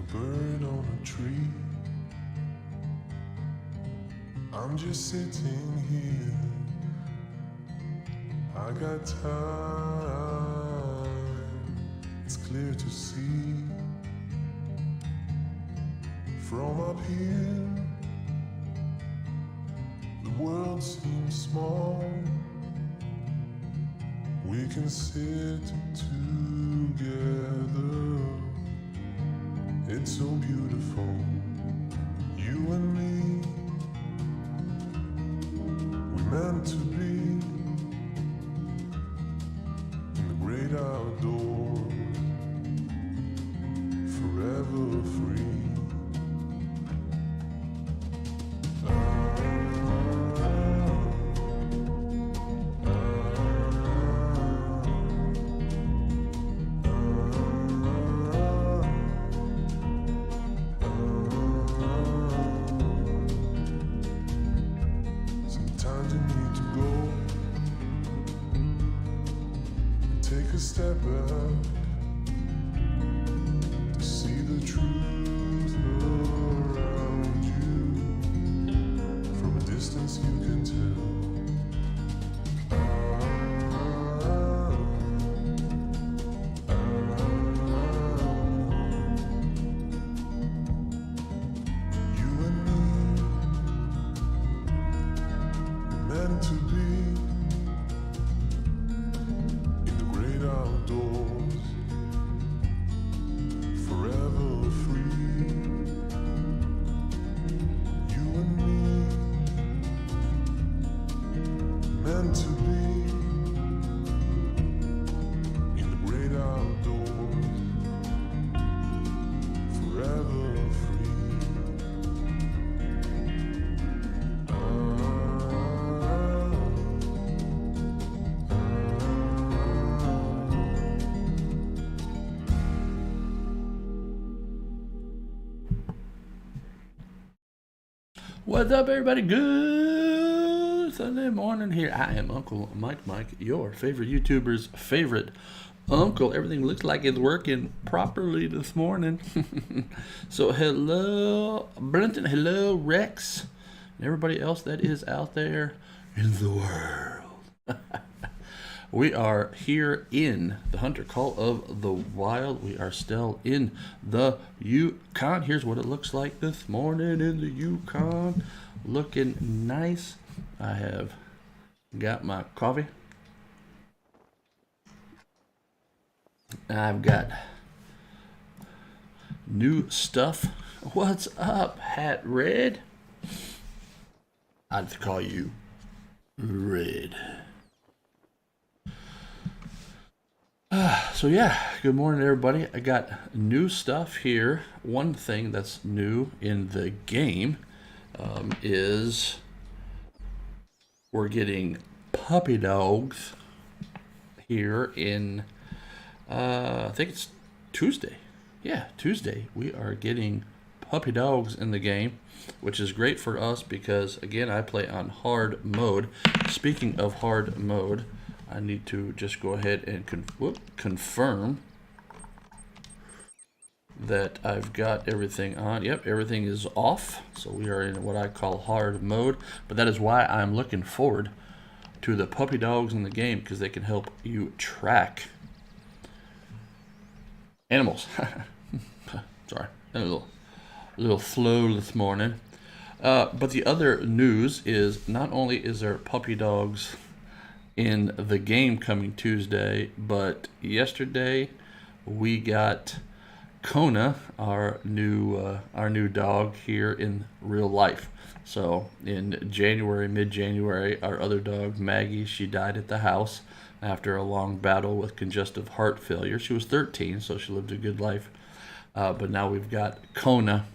a bird on a tree. I'm just sitting here. I got time. It's clear to see from up here. The world seems small. We can sit together. It's so beautiful, you and me. We're meant to be in the great outdoors, forever free. Sometimes you need to go and take a step back to see the truth around you. From a distance you can tell. You and me, meant to be in the great outdoors, forever free. You and me, meant to be in the great outdoors, forever free. What's up, everybody? Good Sunday morning here. I am Uncle Mike, your favorite YouTuber's favorite uncle. Everything looks like it's working properly this morning. So hello, Brenton. Hello, Rex. And everybody else that is out there in the world. We are here in the Hunter Call of the Wild. We are still in the Yukon. Here's what it looks like this morning in the Yukon. Looking nice. I have got my coffee. I've got new stuff. What's up, Hat Red? I'd have to call you Red. So yeah, good morning everybody. I got new stuff here. One thing that's new in the game is we're getting puppy dogs here in, I think it's Tuesday. Yeah, Tuesday. We are getting puppy dogs in the game, which is great for us because, again, I play on hard mode. Speaking of hard mode, I need to just go ahead and confirm that I've got everything on. Yep, everything is off. So we are in what I call hard mode. But that is why I'm looking forward to the puppy dogs in the game, because they can help you track animals. Sorry, a little slow this morning. But the other news is not only is there puppy dogs in the game coming Tuesday, but yesterday we got Kona, our new dog here in real life. So in January, mid-January, our other dog Maggie, she died at the house after a long battle with congestive heart failure. She was 13, so she lived a good life. But now we've got Kona,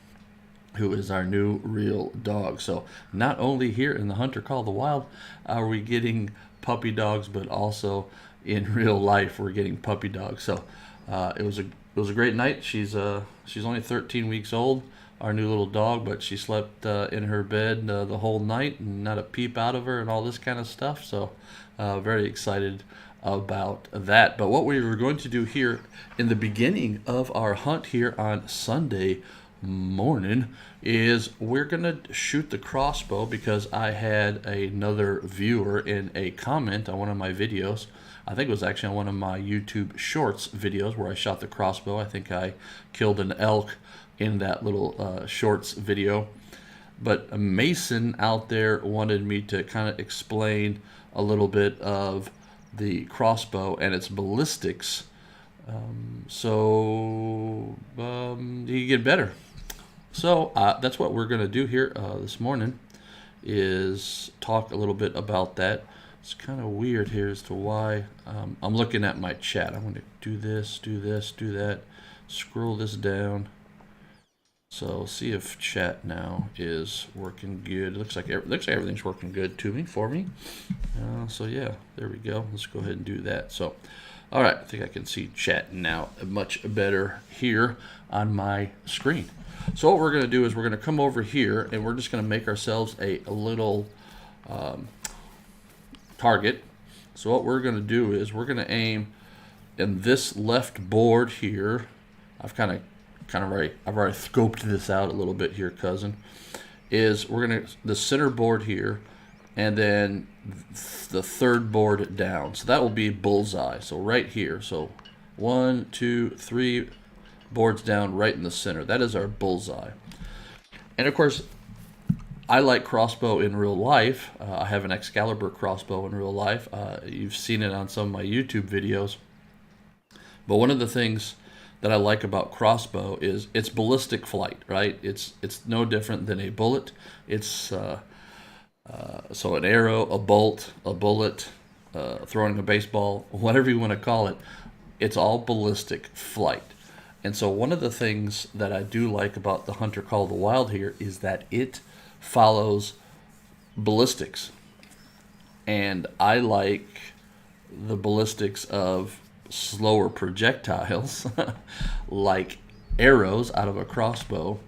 who is our new real dog. So not only here in the Hunter Call of the Wild are we getting puppy dogs, but also in real life we're getting puppy dogs. So it was a great night. She's only 13 weeks old, our new little dog, but she slept in her bed the whole night and not a peep out of her and all this kind of stuff. So very excited about that. But what we were going to do here in the beginning of our hunt here on Sunday morning is we're going to shoot the crossbow, because I had another viewer in a comment on one of my videos. I think it was actually on one of my YouTube Shorts videos where I shot the crossbow. I think I killed an elk in that little Shorts video. But Mason out there wanted me to kind of explain a little bit of the crossbow and its ballistics, so he can get better. So that's what we're going to do here this morning, is talk a little bit about that. It's kind of weird here as to why I'm looking at my chat. I'm going to do this, do this, do that, scroll this down. So see if chat now is working good. It looks like everything's working good for me. So yeah, there we go. Let's go ahead and do that. So, all right, I think I can see chat now much better here on my screen. So what we're going to do is we're going to come over here and we're just going to make ourselves a little target. So what we're going to do is we're going to aim in this left board here. I've already scoped this out a little bit here, cousin. Is we're gonna the center board here, and then the third board down. So that will be bullseye. So right here. So 1, 2, 3 boards down, right in the center. That is our bullseye. And of course, I like crossbow in real life. I have an Excalibur crossbow in real life. You've seen it on some of my YouTube videos. But one of the things that I like about crossbow is its ballistic flight, right? It's no different than a bullet. It's so an arrow, a bolt, a bullet, throwing a baseball, whatever you want to call it, it's all ballistic flight. And so one of the things that I do like about the Hunter Call of the Wild here is that it follows ballistics. And I like the ballistics of slower projectiles like arrows out of a crossbow,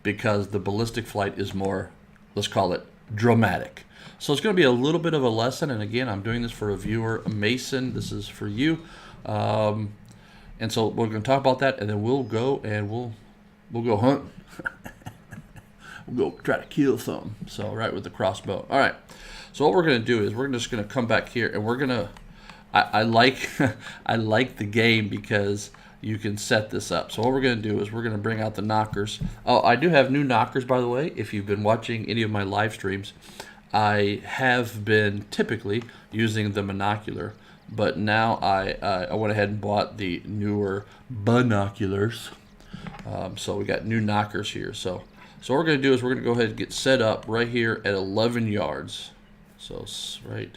because the ballistic flight is more, let's call it, dramatic. So it's going to be a little bit of a lesson, and again, I'm doing this for a viewer, Mason. This is for you, and so we're going to talk about that, and then we'll go hunting. We'll go try to kill something. So right with the crossbow. All right. So what we're going to do is we're just going to come back here, and we're going to. I like I like the game because you can set this up. So what we're going to do is we're going to bring out the knockers. Oh, I do have new knockers, by the way. If you've been watching any of my live streams, I have been typically using the monocular, but now I went ahead and bought the newer binoculars. So we got new knockers here. So what we're going to do is we're going to go ahead and get set up right here at 11 yards. So right.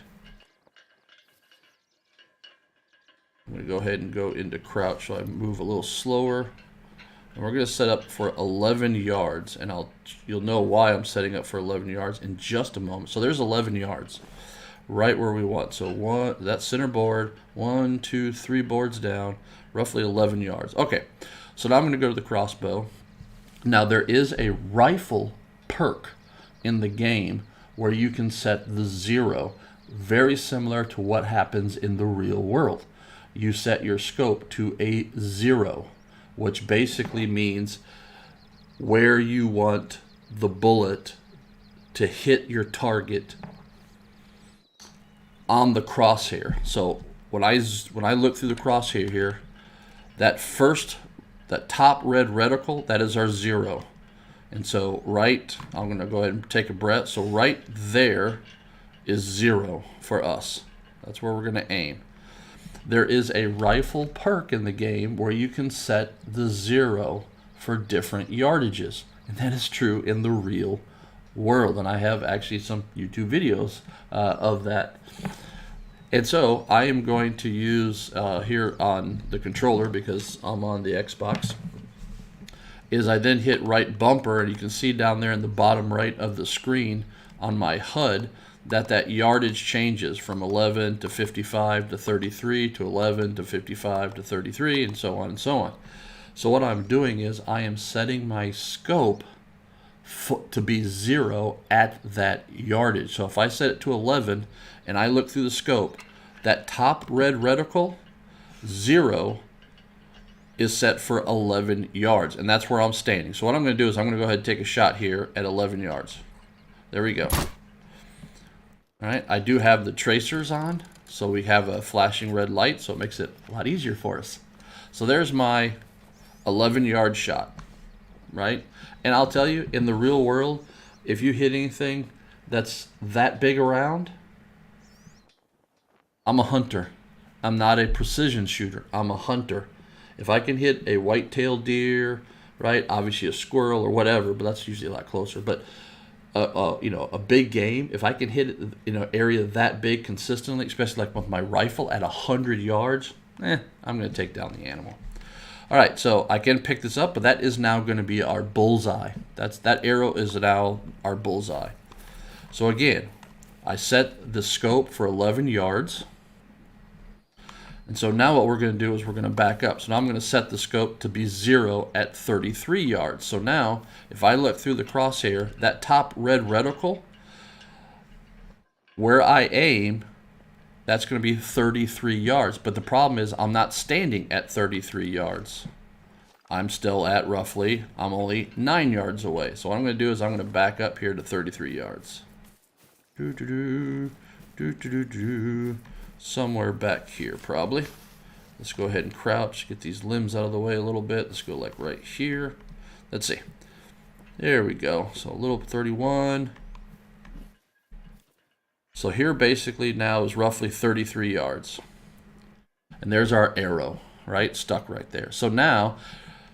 I'm going to go ahead and go into crouch, so I move a little slower. And we're going to set up for 11 yards, and you'll know why I'm setting up for 11 yards in just a moment. So there's 11 yards, right where we want. So that center board, 1, 2, 3 boards down, roughly 11 yards. Okay, so now I'm going to go to the crossbow. Now there is a rifle perk in the game where you can set the 0, very similar to what happens in the real world. You set your scope to a 0, which basically means where you want the bullet to hit your target on the crosshair. So when I look through the crosshair here, that top red reticle, that is our 0. And so I'm going to go ahead and take a breath. So right there is 0 for us. That's where we're going to aim. There is a rifle perk in the game where you can set the 0 for different yardages. And that is true in the real world. And I have actually some YouTube videos of that. And so I am going to use here on the controller, because I'm on the Xbox, is I then hit right bumper, and you can see down there in the bottom right of the screen on my HUD that yardage changes from 11 to 55 to 33 to 11 to 55 to 33, and so on and so on. So what I'm doing is I am setting my scope to be 0 at that yardage. So if I set it to 11 and I look through the scope, that top red reticle, 0 is set for 11 yards, and that's where I'm standing. So what I'm going to do is I'm going to go ahead and take a shot here at 11 yards. There we go. All right, I do have the tracers on, so we have a flashing red light, so it makes it a lot easier for us. So there's my 11-yard shot, right? And I'll tell you, in the real world, if you hit anything that's that big around, I'm a hunter. I'm not a precision shooter. I'm a hunter. If I can hit a white-tailed deer, right, obviously a squirrel or whatever, but that's usually a lot closer, but a big game, if I can hit it in an area that big consistently, especially like with my rifle at 100 yards, I'm going to take down the animal. All right, so I can pick this up, but that is now going to be our bullseye. That arrow is now our bullseye. So again, I set the scope for 11 yards. And so now what we're going to do is we're going to back up. So now I'm going to set the scope to be 0 at 33 yards. So now if I look through the crosshair, that top red reticle, where I aim, that's going to be 33 yards. But the problem is I'm not standing at 33 yards. I'm still at roughly, I'm only 9 yards away. So what I'm going to do is I'm going to back up here to 33 yards. Somewhere back here probably. Let's go ahead and crouch, get these limbs out of the way a little bit. Let's go like right here. Let's see. There we go. So a little 31. So here basically now is roughly 33 yards. And there's our arrow, right? Stuck right there. So now,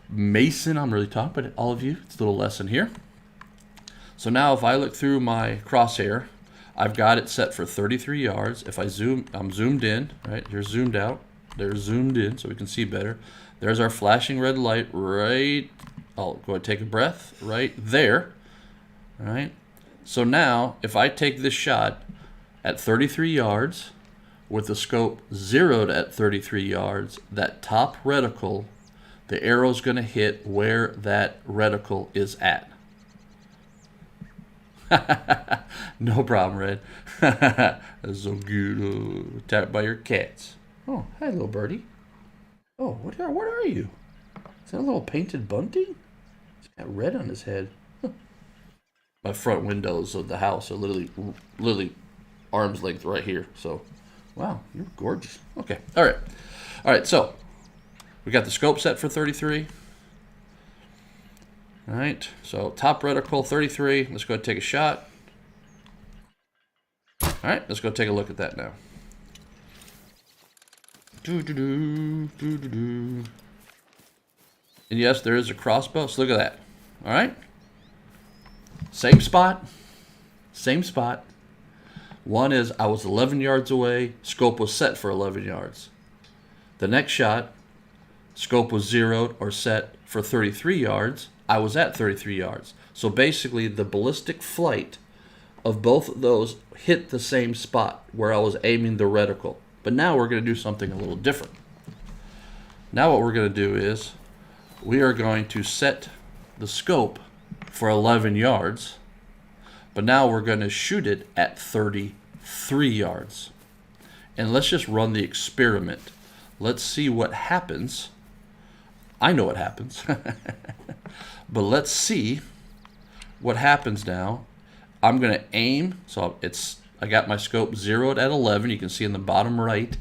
Mason, I'm really talking about all of you. It's a little lesson here. So now if I look through my crosshair, I've got it set for 33 yards. If I zoom, I'm zoomed in, right? Here's zoomed out. There's zoomed in so we can see better. There's our flashing red light right, I'll go ahead and take a breath, right there. All right. So now if I take this shot at 33 yards with the scope 0'd at 33 yards, that top reticle, the arrow's going to hit where that reticle is at. No problem, Red. That's so good. Attacked by your cats. Oh, hi, little birdie. Oh, what are you? Is that a little painted bunting? He's got red on his head. Huh. My front windows of the house are literally arm's length right here. So, wow, you're gorgeous. Okay, all right. So we got the scope set for 33. All right, so top reticle 33. Let's go ahead and take a shot. All right, let's go take a look at that now. And yes, there is a crossbow. So look at that. All right, same spot. One is I was 11 yards away. Scope was set for 11 yards. The next shot, scope was 0'd or set for 33 yards. I was at 33 yards. So basically the ballistic flight of both of those hit the same spot where I was aiming the reticle. But now we're going to do something a little different. Now what we're going to do is we are going to set the scope for 11 yards, but now we're going to shoot it at 33 yards. And let's just run the experiment. Let's see what happens. I know what happens. But let's see what happens now. I'm going to aim. So I got my scope 0'd at 11. You can see in the bottom right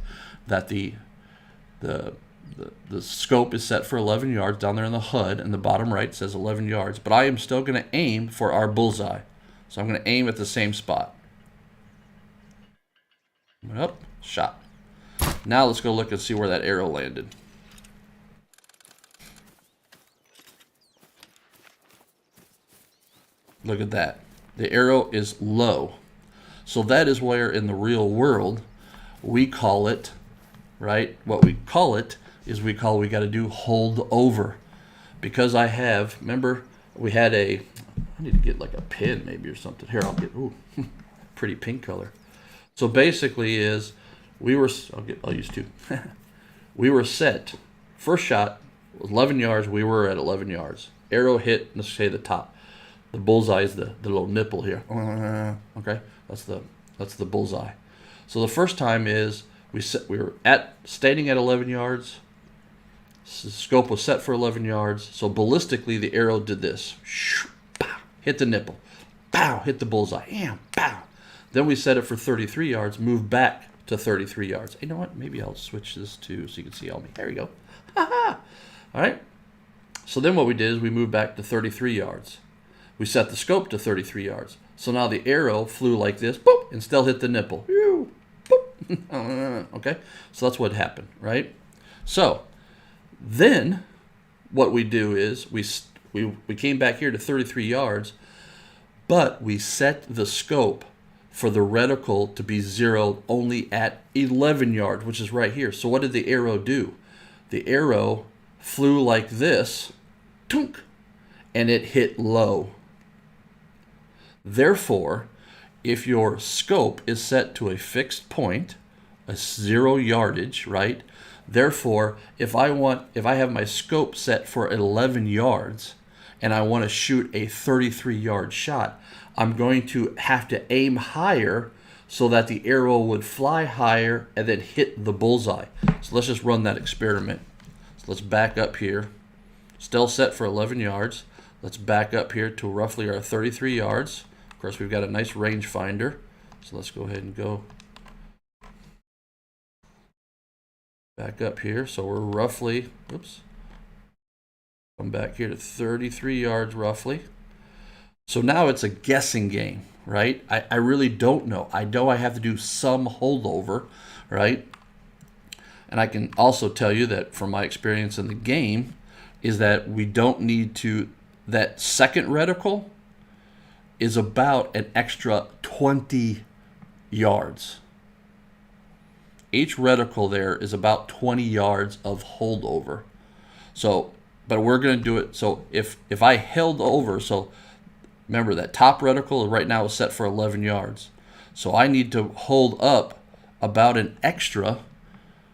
that the scope is set for 11 yards down there in the HUD. And the bottom right says 11 yards. But I am still going to aim for our bullseye. So I'm going to aim at the same spot. Up, shot. Now let's go look and see where that arrow landed. Look at that. The arrow is low. So that is where in the real world we call it, right? What we call it is we got to do hold over. Because I have, remember, I need to get like a pin maybe or something. Here, I'll get, pretty pink color. So basically is, I'll use two. We were set, first shot, 11 yards, we were at 11 yards. Arrow hit, let's say the top. The bullseye is the little nipple here. Okay, that's the bullseye. So the first time is We were standing at 11 yards. The scope was set for 11 yards. So ballistically, the arrow did this. Hit the nipple. Pow, hit the bullseye. Pow. Then we set it for 33 yards, move back to 33 yards. You know what? Maybe I'll switch this to so you can see all me. There we go. All right. So then what we did is we moved back to 33 yards. We set the scope to 33 yards. So now the arrow flew like this, boop, and still hit the nipple. Boop. Okay? So that's what happened, right? So then what we do is we came back here to 33 yards, but we set the scope for the reticle to be zeroed only at 11 yards, which is right here. So what did the arrow do? The arrow flew like this, tunk, and it hit low. Therefore, if your scope is set to a fixed point, a 0 yardage, right? Therefore, if I have my scope set for 11 yards and I want to shoot a 33-yard shot, I'm going to have to aim higher so that the arrow would fly higher and then hit the bullseye. So let's just run that experiment. So let's back up here. Still set for 11 yards. Let's back up here to roughly our 33 yards. Of course, we've got a nice rangefinder. So let's go ahead and go back up here. So we're roughly, oops, come back here to 33 yards roughly. So now it's a guessing game, right? I really don't know. I know I have to do some holdover, right? And I can also tell you that from my experience in the game is that we don't need to, that second reticle is about an extra 20 yards. Each reticle there is about 20 yards of holdover. So, but we're going to do it. So if I held over, so remember that top reticle right now is set for 11 yards. So I need to hold up about an extra,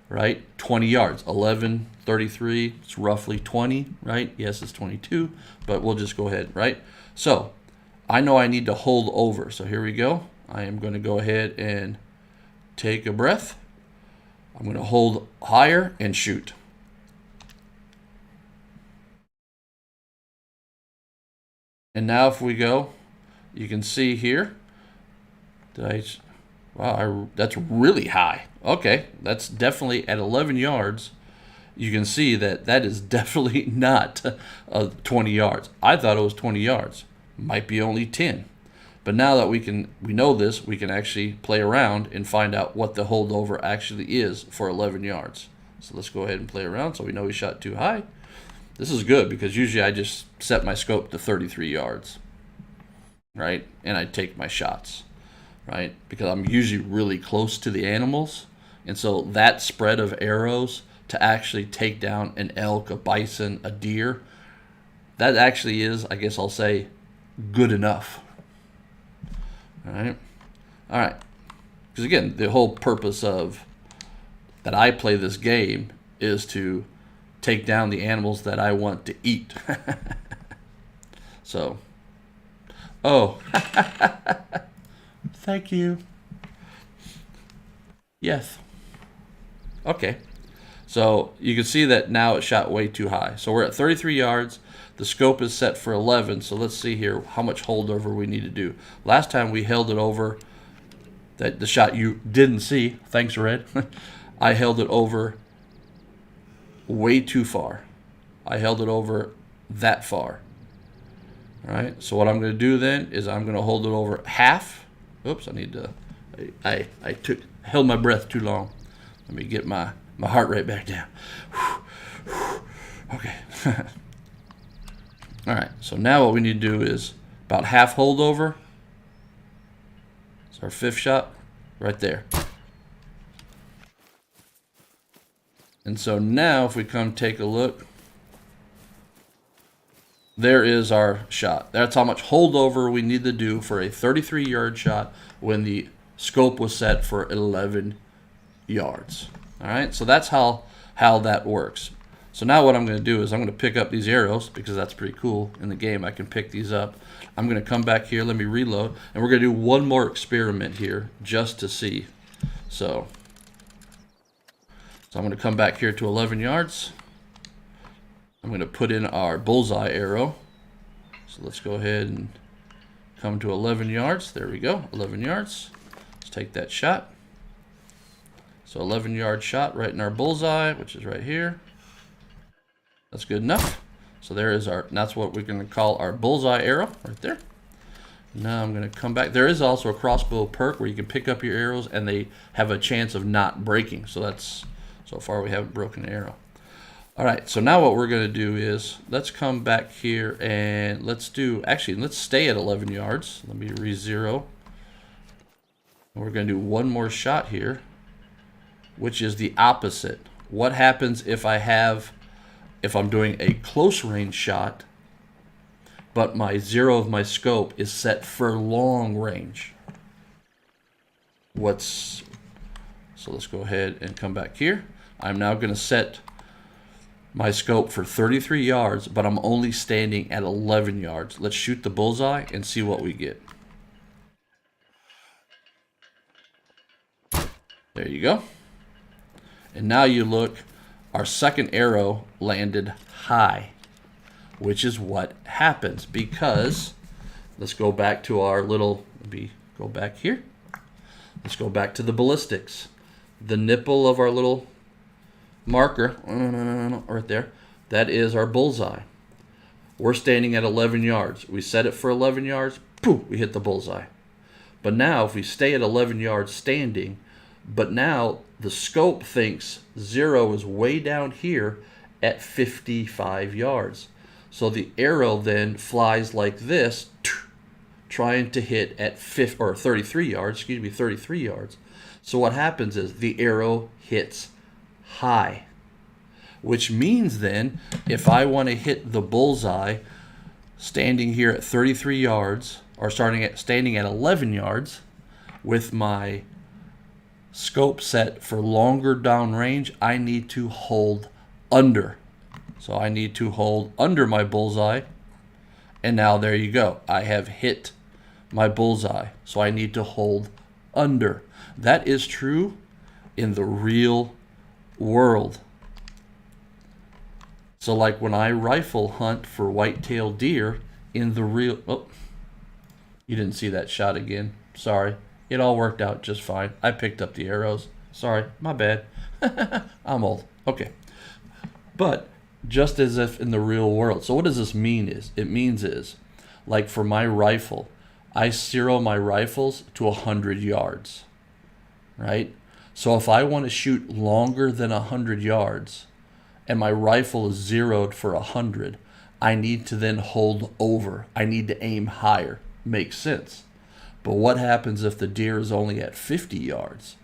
right, 20 yards. 11, 33, it's roughly 20, right? Yes, it's 22, but we'll just go ahead, right? So I know I need to hold over. So here we go. I am going to go ahead and take a breath. I'm going to hold higher and shoot. And now if we go, you can see here, that's really high. Okay, that's definitely at 11 yards. You can see that that is definitely not 20 yards. I thought it was 20 yards. Might be only 10. But now that we know this, we can actually play around and find out what the holdover actually is for 11 yards. So let's go ahead and play around so we know we shot too high. This is good because usually I just set my scope to 33 yards, right? And I take my shots, right? Because I'm usually really close to the animals. And so that spread of arrows to actually take down an elk, a bison, a deer, that actually is, I guess I'll say, good enough. All right. Because again, the whole purpose of that I play this game is to take down the animals that I want to eat. So, oh, thank you. Yes. Okay. So you can see that now it shot way too high. So we're at 33 yards. The scope is set for 11. So let's see here how much holdover we need to do. Last time we held it over, that the shot you didn't see. Thanks, Red. I held it over way too far. I held it over that far. All right. So what I'm going to do then is I'm going to hold it over half. Oops, I held my breath too long. Let me get my heart rate back down. Okay. All right. So now what we need to do is about half holdover. It's our fifth shot right there. And so now if we come take a look, there is our shot. That's how much holdover we need to do for a 33-yard shot when the scope was set for 11 yards. All right, so that's how that works. So now what I'm going to do is I'm going to pick up these arrows because that's pretty cool in the game. I can pick these up. I'm going to come back here. Let me reload. And we're going to do one more experiment here just to see. So So I'm going to come back here to 11 yards. I'm going to put in our bullseye arrow. So let's go ahead and come to 11 yards. There we go, 11 yards. Let's take that shot. So 11-yard shot right in our bullseye, which is right here. That's good enough. So there is our, that's what we're going to call our bullseye arrow right there. Now I'm going to come back. There is also a crossbow perk where you can pick up your arrows and they have a chance of not breaking. So that's, so far we haven't broken an arrow. All right, so now what we're going to do is, let's come back here and let's do, actually, let's stay at 11 yards. Let me re-zero. We're going to do one more shot here, which is the opposite. What happens if I'm doing a close range shot, but my zero of my scope is set for long range? So let's go ahead and come back here. I'm now going to set my scope for 33 yards, but I'm only standing at 11 yards. Let's shoot the bullseye and see what we get. There you go. And now you look, our second arrow landed high, which is what happens because, let's go back to our little, go back here. Let's go back to the ballistics. The nipple of our little marker, right there, that is our bullseye. We're standing at 11 yards. We set it for 11 yards, poof, we hit the bullseye. But now if we stay at 11 yards standing, but now the scope thinks zero is way down here at 55 yards. So the arrow then flies like this, trying to hit at 33 yards, 33 yards. So what happens is the arrow hits high, which means then if I want to hit the bullseye standing here at 33 yards, or standing at 11 yards with my scope set for longer down range, I need to hold under. So I need to hold under my bullseye, and now there you go. I have hit my bullseye, so I need to hold under. That is true in the real world. So like when I rifle hunt for white-tailed deer in the real, oh, you didn't see that shot again. Sorry. It all worked out just fine. I picked up the arrows. Sorry, my bad. I'm old. Okay. But just as if in the real world. So what does this mean is? It means is, like for my rifle, I zero my rifles to 100 yards, right? So if I want to shoot longer than 100 yards and my rifle is zeroed for 100, I need to then hold over. I need to aim higher. Makes sense. But what happens if the deer is only at 50 yards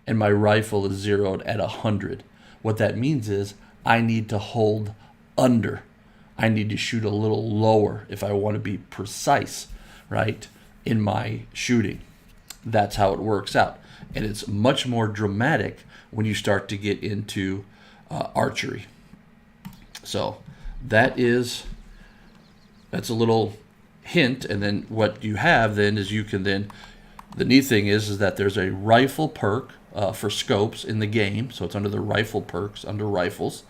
and my rifle is zeroed at 100? What that means is I need to hold under. I need to shoot a little lower if I want to be precise, right, in my shooting. That's how it works out. And it's much more dramatic when you start to get into archery. So that's a little hint. And then what you have then is you can then, the neat thing is that there's a rifle perk for scopes in the game. So it's under the rifle perks, under rifles,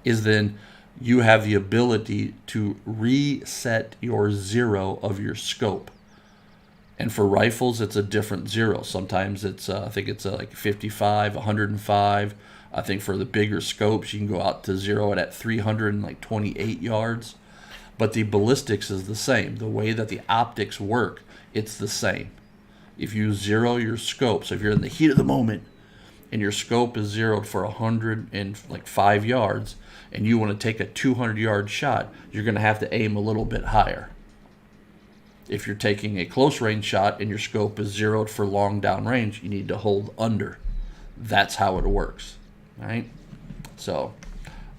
is then you have the ability to reset your zero of your scope. And for rifles, it's a different zero. Sometimes it's, I think it's like 55, 105. I think for the bigger scopes, you can go out to zero it at 328 yards. But the ballistics is the same. The way that the optics work, it's the same. If you zero your scope, so if you're in the heat of the moment and your scope is zeroed for 105 yards and you want to take a 200-yard shot, you're going to have to aim a little bit higher. If you're taking a close range shot and your scope is zeroed for long down range, you need to hold under. That's how it works, right? So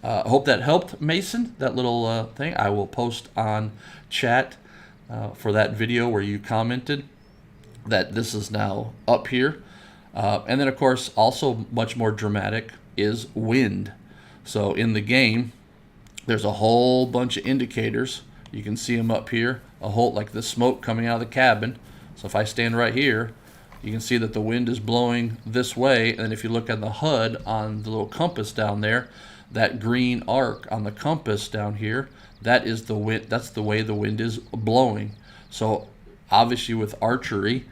I hope that helped, Mason, that little thing. I will post on chat for that video where you commented that this is now up here. And then, of course, also much more dramatic is wind. So in the game, there's a whole bunch of indicators. You can see them up here, a whole, like the smoke coming out of the cabin. So if I stand right here, you can see that the wind is blowing this way, and if you look at the HUD on the little compass down there, that green arc on the compass down here, that is the wind. That's the way the wind is blowing. So obviously with archery,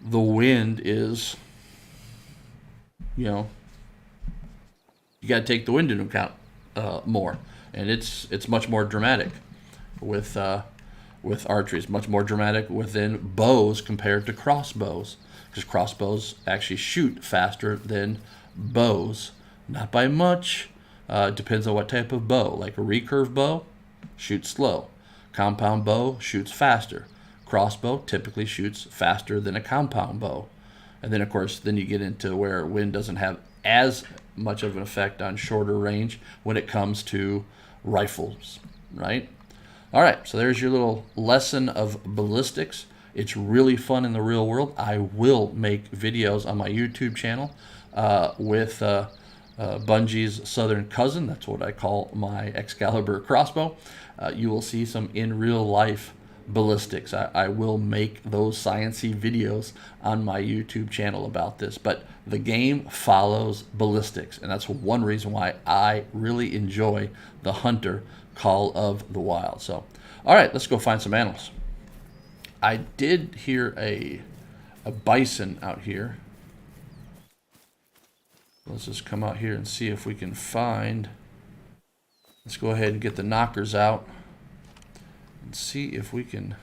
the wind is, you know, you got to take the wind into account more, and it's much more dramatic with archery. It's much more dramatic within bows compared to crossbows, because crossbows actually shoot faster than bows, not by much. Depends on what type of bow. Like a recurve bow shoots slow, compound bow shoots faster, crossbow typically shoots faster than a compound bow. And then of course then you get into where wind doesn't have as much of an effect on shorter range when it comes to rifles, right? All right, so there's your little lesson of ballistics. It's really fun in the real world. I will make videos on my YouTube channel with Bungie's Southern Cousin. That's what I call my Excalibur crossbow. You will see some in real life ballistics. I will make those sciencey videos on my YouTube channel about this, but the game follows ballistics, and that's one reason why I really enjoy the Hunter Call of the Wild. So all right, let's go find some animals. I did hear a bison out here. Let's just come out here and see if we can find. Let's go ahead and get the knockers out and see if we can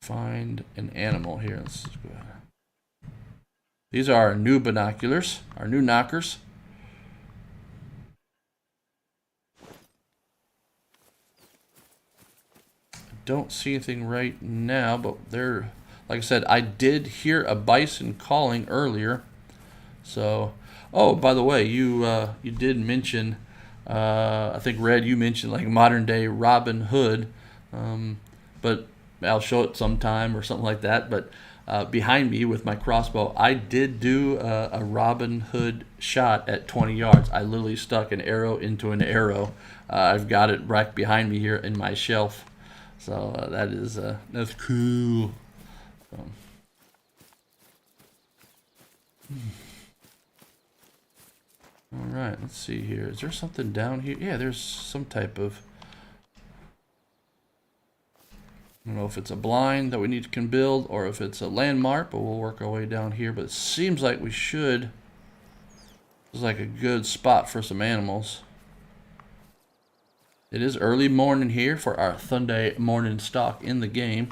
find an animal here. Let's go ahead. These are our new binoculars, our new knockers. Don't see anything right now, but they're, like I said, I did hear a bison calling earlier. So, oh, by the way, you did mention, I think Red, you mentioned like modern day Robin Hood, but I'll show it sometime or something like that. But behind me with my crossbow, I did do a Robin Hood shot at 20 yards. I literally stuck an arrow into an arrow. I've got it right behind me here in my shelf. So that's cool. So. All right, let's see here. Is there something down here? Yeah, there's some type of, I don't know if it's a blind that we can build or if it's a landmark, but we'll work our way down here. But it seems like we should. This is like a good spot for some animals. It is early morning here for our Sunday morning stalk in the game.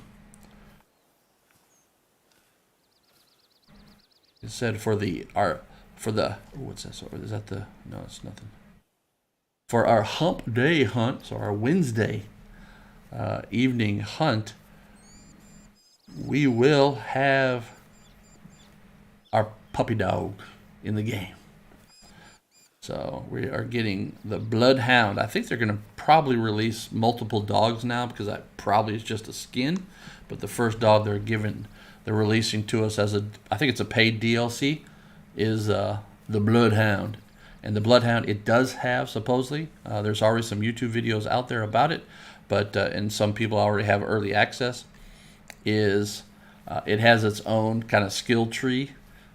It said for the what's this? Is that the, no, it's nothing. For our hump day hunt, so our Wednesday evening hunt, we will have our puppy dog in the game. So we are getting the Bloodhound. I think they're going to probably release multiple dogs now because that probably is just a skin. But the first dog they're releasing to us as I think it's a paid DLC, is the Bloodhound. And the Bloodhound, it does have supposedly, there's already some YouTube videos out there about it, but and some people already have early access. It has its own kind of skill tree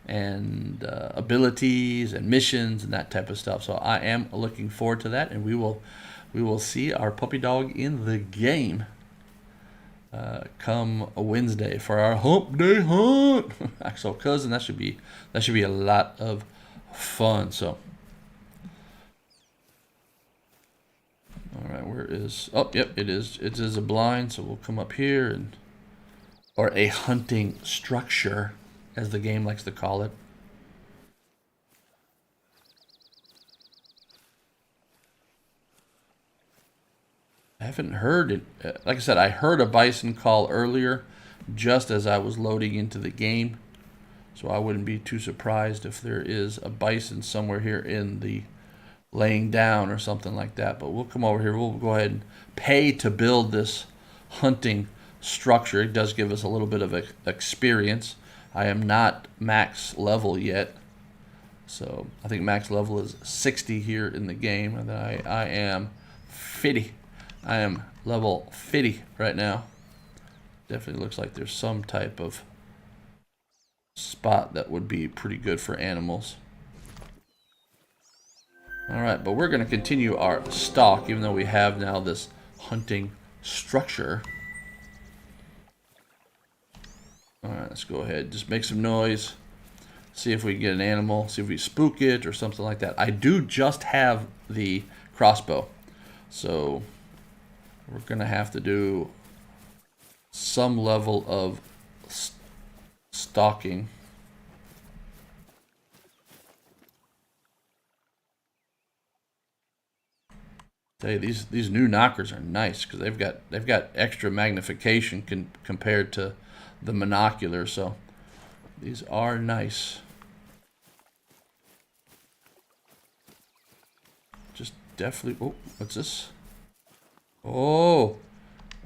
and abilities and missions and that type of stuff. So I am looking forward to that, and we will see our puppy dog in the game come Wednesday for our hump day hunt. So cousin, that should be a lot of fun. So all right, where is, oh yep, it is a blind, so we'll come up here, or a hunting structure, as the game likes to call it. I haven't heard it. Like I said, I heard a bison call earlier just as I was loading into the game. So I wouldn't be too surprised if there is a bison somewhere here in the laying down or something like that. But we'll come over here. We'll go ahead and pay to build this hunting structure. It does give us a little bit of experience. I am not max level yet, so I think max level is 60 here in the game, and I am 50. I am level 50 right now. Definitely looks like there's some type of spot that would be pretty good for animals. Alright, but we're going to continue our stalk, even though we have now this hunting structure. Alright, let's go ahead. Just make some noise. See if we can get an animal. See if we spook it or something like that. I do just have the crossbow. So we're going to have to do some level of stalking. Tell you, these new knockers are nice because they've got extra magnification compared to the monocular, so these are nice. Just definitely. Oh, what's this? Oh,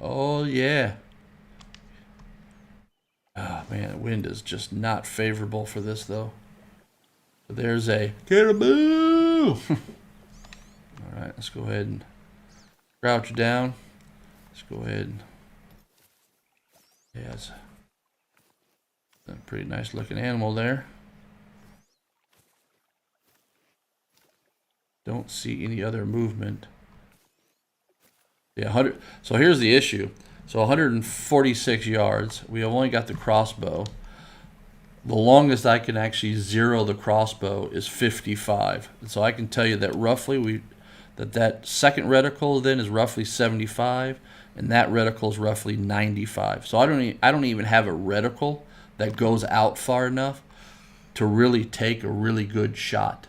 oh yeah. Oh man, the wind is just not favorable for this though. But there's a caribou. All right, let's go ahead and crouch down. Let's go ahead and yeah, it's a pretty nice looking animal there. Don't see any other movement. Yeah, 100. So here's the issue. So 146 yards. We have only got the crossbow. The longest I can actually zero the crossbow is 55. And so I can tell you that roughly that second reticle then is roughly 75, and that reticle is roughly 95. So I don't even have a reticle that goes out far enough to really take a really good shot.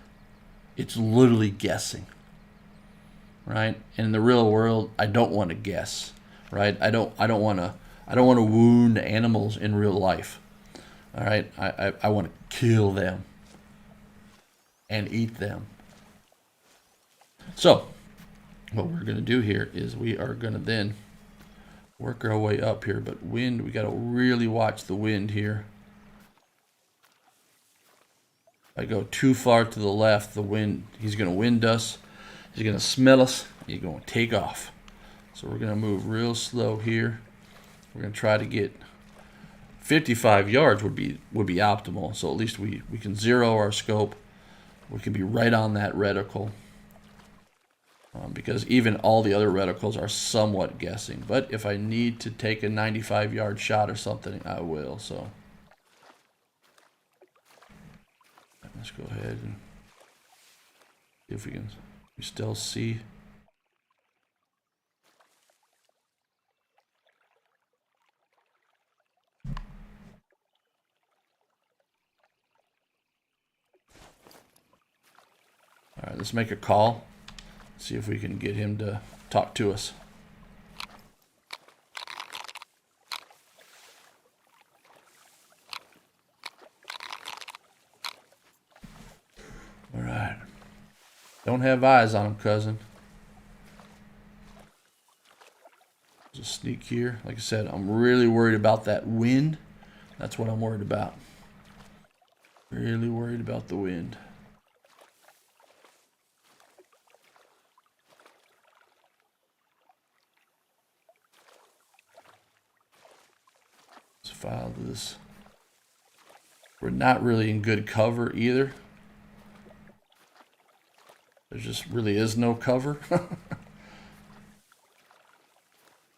It's literally guessing, right? And in the real world, I don't want to guess, right? I don't want to wound animals in real life. All right, I want to kill them and eat them. So what we're going to do here is we are going to then work our way up here. But wind, we got to really watch the wind here. If I go too far to the left, the wind, he's going to wind us. He's going to smell us. He's going to take off. So we're going to move real slow here. We're going to try to get 55 yards would be optimal. So at least we can zero our scope. We can be right on that reticle. Because even all the other reticles are somewhat guessing. But if I need to take a 95-yard shot or something, I will. So let's go ahead and see if we still see. All right, let's make a call. See if we can get him to talk to us. All right. Don't have eyes on him, cousin. Just sneak here. Like I said, I'm really worried about that wind. That's what I'm worried about. Really worried about the wind. Let's file this. We're not really in good cover either. There just really is no cover.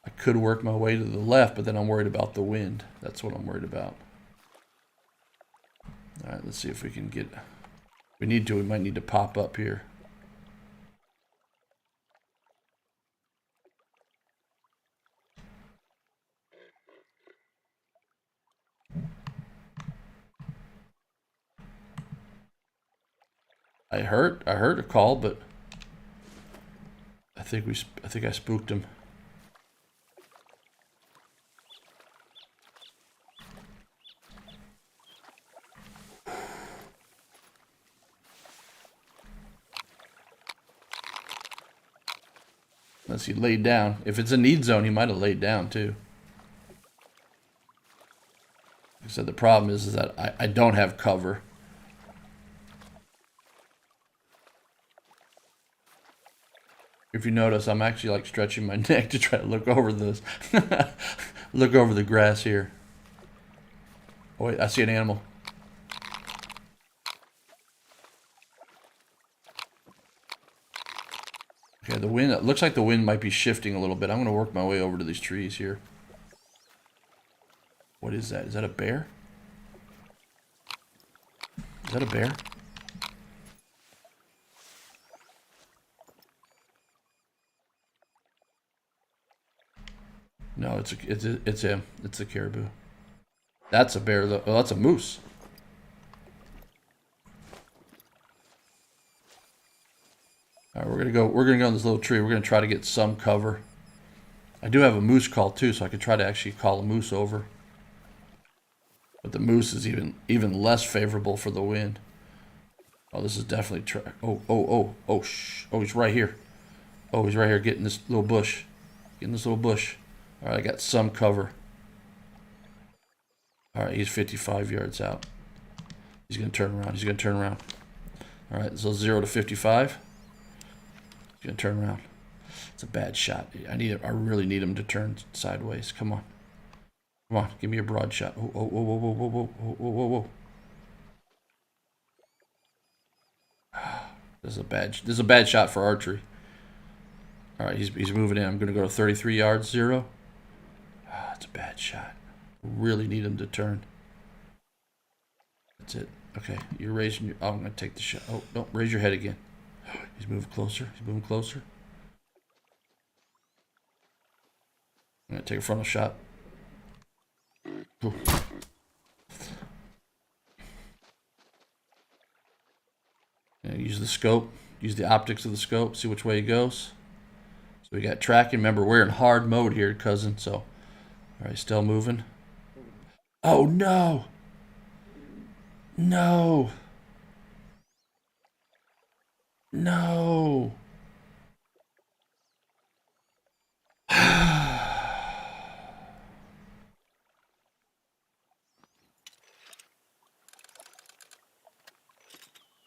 I could work my way to the left, but then I'm worried about the wind. That's what I'm worried about. All right, let's see if we can get... We might need to pop up here. I heard a call, but I think I spooked him. Unless he laid down. If it's a need zone, he might have laid down too. Like I said, the problem is that I don't have cover. If you notice, I'm actually like stretching my neck to try to look over this. Look over the grass here. Oh, wait, I see an animal. Okay, the wind, it looks like the wind might be shifting a little bit. I'm going to work my way over to these trees here. What is that? Is that a bear? Is that a bear? No, it's a caribou. That's a bear though. Oh, that's a moose. All right, we're gonna go on this little tree. We're gonna try to get some cover. I do have a moose call too, so I could try to actually call a moose over. But the moose is even less favorable for the wind. Oh, this is definitely oh, he's right here. Oh, he's right here getting this little bush. Getting this little bush. All right, I got some cover. All right, he's 55 yards out. He's going to turn around. He's going to turn around. All right, so 0 to 55. He's going to turn around. It's a bad shot. I really need him to turn sideways. Come on. Come on, give me a broad shot. Oh, whoa, whoa, whoa, whoa, whoa, whoa, whoa, whoa. This is a bad shot for archery. All right, he's moving in. I'm going to go to 33 yards, 0. That's a bad shot. Really need him to turn. That's it. Okay, you're raising your... Oh, I'm going to take the shot. Oh, don't raise your head again. He's moving closer. He's moving closer. I'm going to take a frontal shot. Ooh. Use the scope. Use the optics of the scope. See which way he goes. So we got tracking. Remember, we're in hard mode here, cousin. So, all right, still moving. Oh, no. No. No.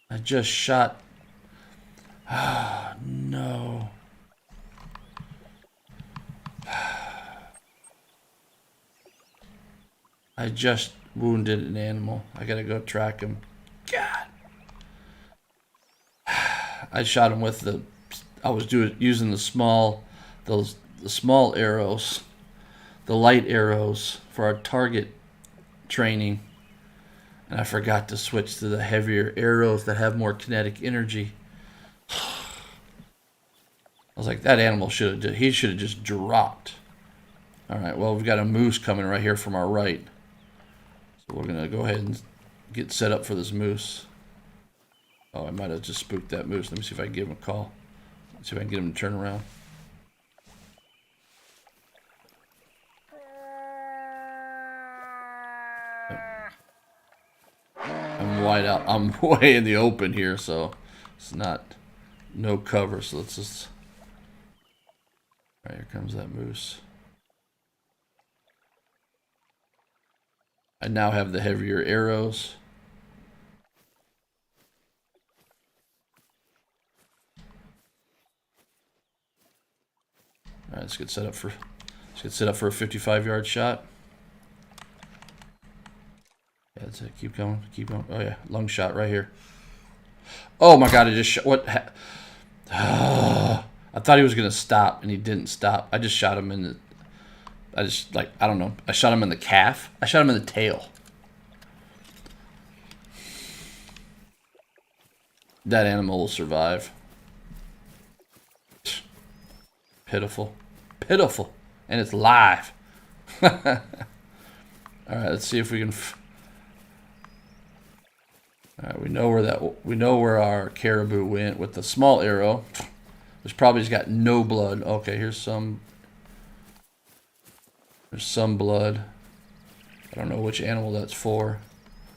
I just shot. No. I just wounded an animal. I gotta go track him. God. I shot him with the. I was using the small arrows, the light arrows for our target training, and I forgot to switch to the heavier arrows that have more kinetic energy. I was like, that animal should have just dropped. All right, well, we've got a moose coming right here from our right. So we're going to go ahead and get set up for this moose. Oh, I might have just spooked that moose. Let me see if I can give him a call. Let's see if I can get him to turn around. I'm wide out. I'm way in the open here, so it's no cover. So let's just... All right, here comes that moose. I now have the heavier arrows. All right, let's get set up for a 55-yard shot. Yeah, that's it. Keep going. Keep going. Oh yeah, lung shot right here. Oh my God! I just shot. What? I thought he was gonna stop, and he didn't stop. I just shot him in the. I don't know. I shot him in the calf. I shot him in the tail. That animal will survive. Pitiful. Pitiful. And it's live. Alright, let's see if we can... Alright, we know where our caribou went with the small arrow. Which probably has got no blood. Okay, here's some... There's some blood. I don't know which animal that's for.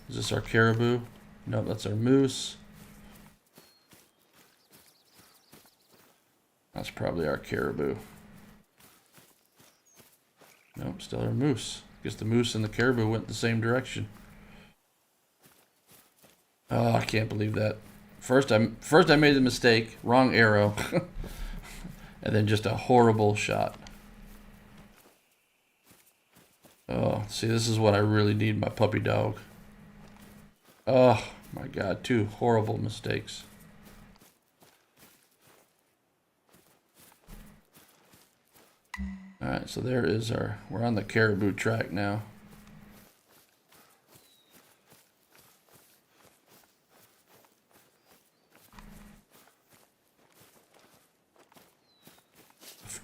Is this our caribou? No, that's our moose. That's probably our caribou. Nope, still our moose. Guess the moose and the caribou went the same direction. Oh, I can't believe that. First I made the mistake, wrong arrow, and then just a horrible shot. Oh, see, this is what I really need my puppy dog. Oh, my God. 2 horrible mistakes. Alright, so there is we're on the caribou track now.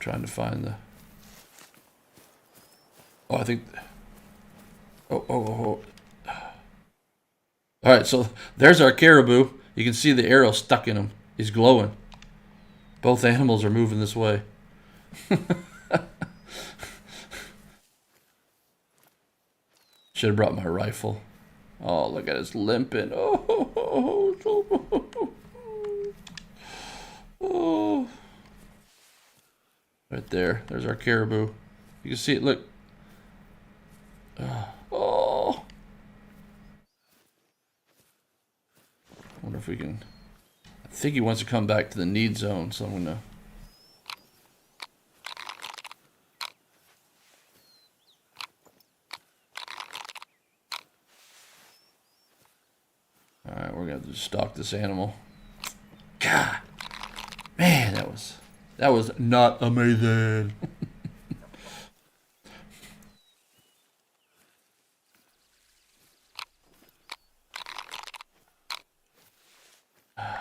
Trying to find the... Oh, I think... Oh. Alright, so there's our caribou. You can see the arrow stuck in him. He's glowing. Both animals are moving this way. Should have brought my rifle. Oh, look at us limping. Oh. Right there. There's our caribou. You can see it. Look. Oh. I wonder if we can... I think he wants to come back to the need zone, so I'm going to... Alright, we're going to just stalk this animal. God. Man, that was not amazing. I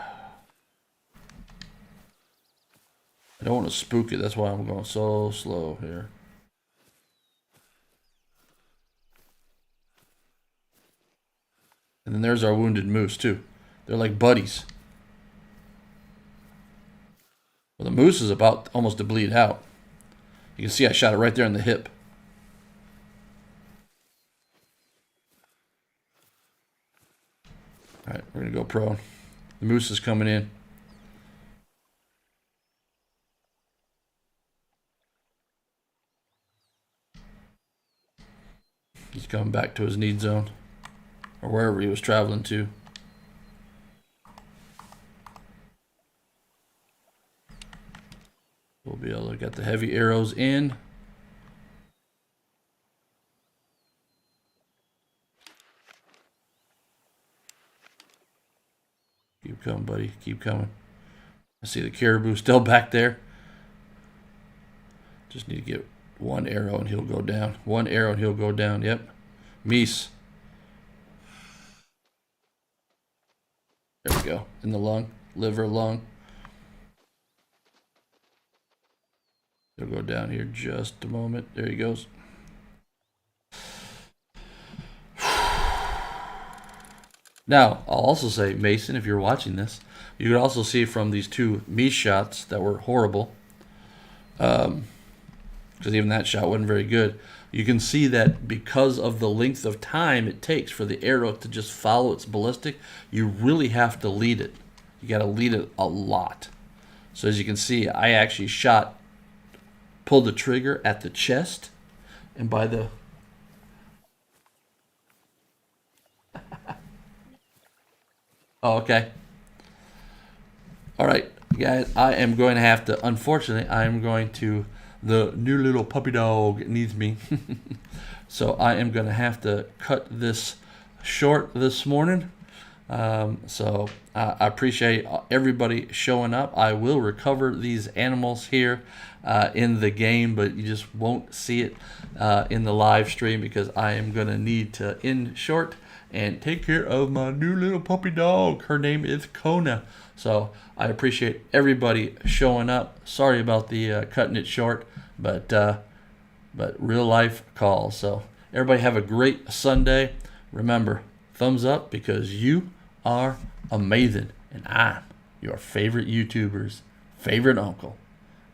don't want to spook it. That's why I'm going so slow here. And then there's our wounded moose, too. They're like buddies. Well, the moose is about almost to bleed out. You can see I shot it right there in the hip. Alright, we're going to go prone. The moose is coming in. He's coming back to his need zone. Or wherever he was traveling to. We'll be able to get the heavy arrows in. Keep coming, buddy. Keep coming. I see the caribou still back there. Just need to get 1 arrow and he'll go down. 1 arrow and he'll go down. Yep. Meese. There we go. In the lung. Liver, lung. He'll go down here just a moment. There he goes. Now, I'll also say, Mason, if you're watching this, you could also see from these 2 Meese shots that were horrible, because even that shot wasn't very good. You can see that because of the length of time it takes for the arrow to just follow its ballistic, you really have to lead it. You got to lead it a lot. So as you can see, I actually pulled the trigger at the chest, and by the... Oh, okay. All right, guys, I am going to have to, unfortunately, the new little puppy dog needs me. So I am going to have to cut this short this morning. So I appreciate everybody showing up. I will recover these animals here in the game, but you just won't see it in the live stream because I am going to need to end short and take care of my new little puppy dog. Her name is Kona. So I appreciate everybody showing up. Sorry about the cutting it short, but real life calls. So everybody have a great Sunday. Remember, thumbs up because you are amazing, and I'm your favorite YouTuber's favorite uncle.